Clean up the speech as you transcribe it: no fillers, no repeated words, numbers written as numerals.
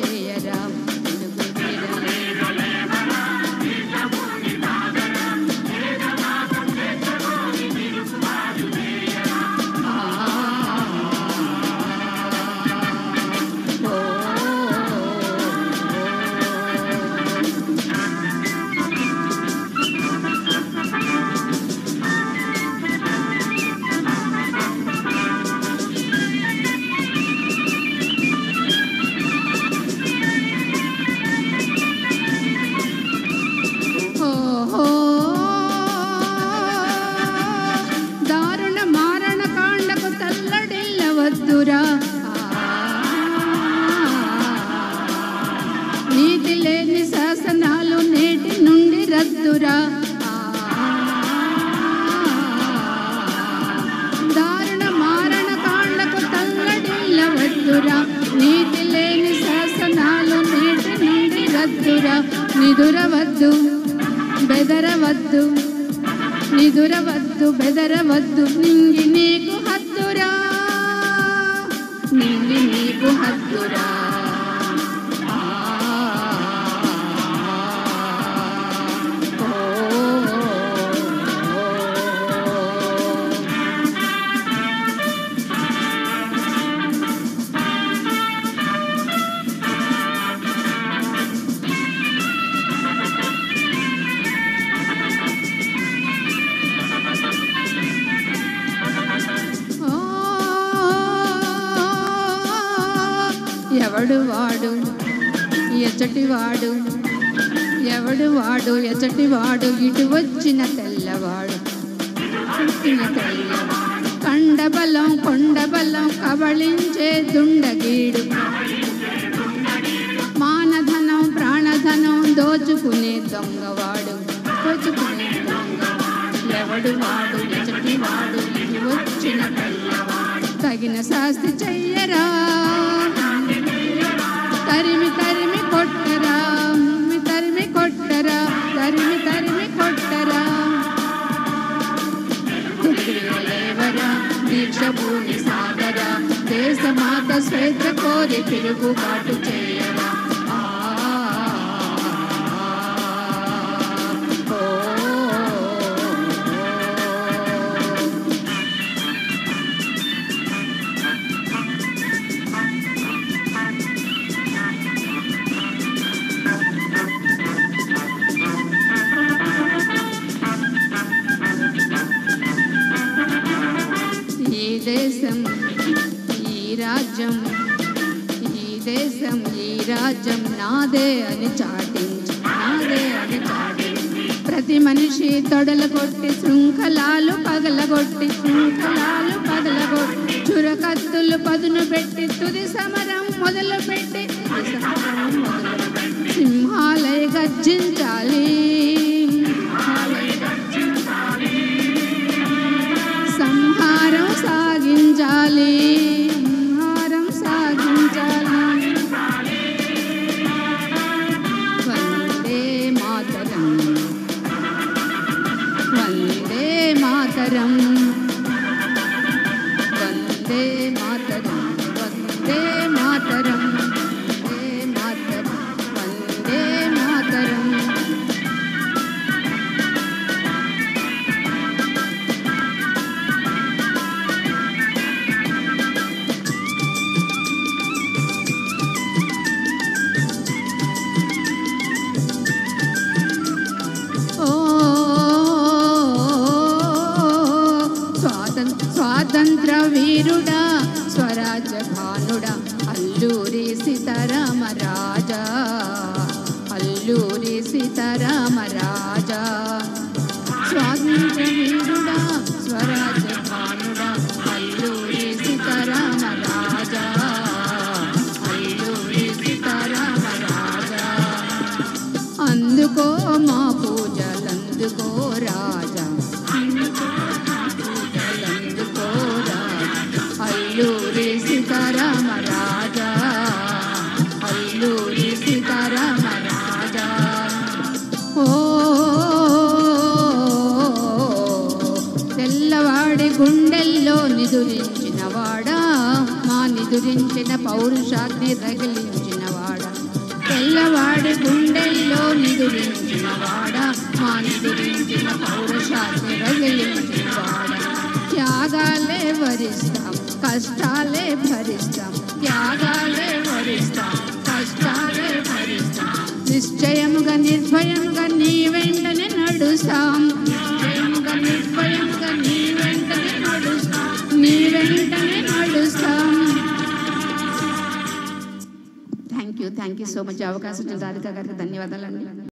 చేయరా నీతి లేని శాసనాలు నేటి నుండి రద్దురా దారుణ మారణ కాండకు తల్లడిల్లవద్దురా నీతి లేని శాసనాలు నేటి నుండి రద్దురా నిదురవద్దు బెదరవద్దు నిదురవద్దు బెదరవద్దు నింగి నీకు హద్దురా నింగి నీకు హద్దురా ఎవడు వాడు ఎచ్చటివాడు ఎవడు వాడు ఎచ్చటివాడు ఇటు వచ్చిన తెల్లవాడు కండబలం కొండబలం కబళించే దుండగీడు మానధనం ప్రాణధనం దోచుకునే దొంగవాడు ఎవడు వాడు ఎచ్చటివాడు ఇటు వచ్చిన తెల్లవాడు తగిన శాస్తి చెయ్యరా తరిమి తరిమి కొట్టరా తరిమి కొట్టరా తరిమి తరిమి కొట్టరా లేవరా దీక్ష భూమి సాగరా దేశమాత స్వేచ్ఛ కోరి తిరుగుబాటు చేయరా ఈ దేశం ఈ రాజ్యం నాదే అని చాటించి ప్రతి మనిషి తొడలు కొట్టి శృంఖలాలు పగలగొట్టి చురకత్తులు పదును పెట్టి తుది సమరం మొదలుపెట్టి సింహాలయ గర్జించాలి సంహారం సాగించాలి వందే మాతరం వందే మాతరం వందే మాతరం వందే మాతరం స్వాతంత్ర వీరుడా స్వరాజ్య భానుడా అల్లూరి సీతారామరాజా అల్లూరి సీతారామరాజా స్వాతంత్ర వీరుడా స్వరాజ్య భానుడా అల్లూరి సీతారామరాజా అల్లూరి సీతారామరాజా అందుకో మా పూజలందుకో రాజా అల్లూరి సీతారామరాజా అల్లూరి సీతారామరాజా ఓ తెల్లవాడి గుండెల్లో నిదురించిన వాడా మా నిదురించిన పౌరుషాగ్ని రగిలించిన వాడా నిదురించిన వాడ మా నిదురించిన పౌరుషాన్ని రగిలించిన వాడ త్యాగాలే వరిస్తాం కష్టాలే భరిస్తాం త్యాగాలే వరిస్తాం కష్టాలే భరిస్తాం నిశ్చయముగా నిర్భయముగా నీ వెంటనే నడుస్తాం నిశ్చయముగా నిర్భయముగా నీ వెంటనే నడుస్తాం నీ వెంటనే నడుస్తాం థ్యాంక్ యూ సో మచ్ అవకాశం రాధిక గారికి ధన్యవాదాలండి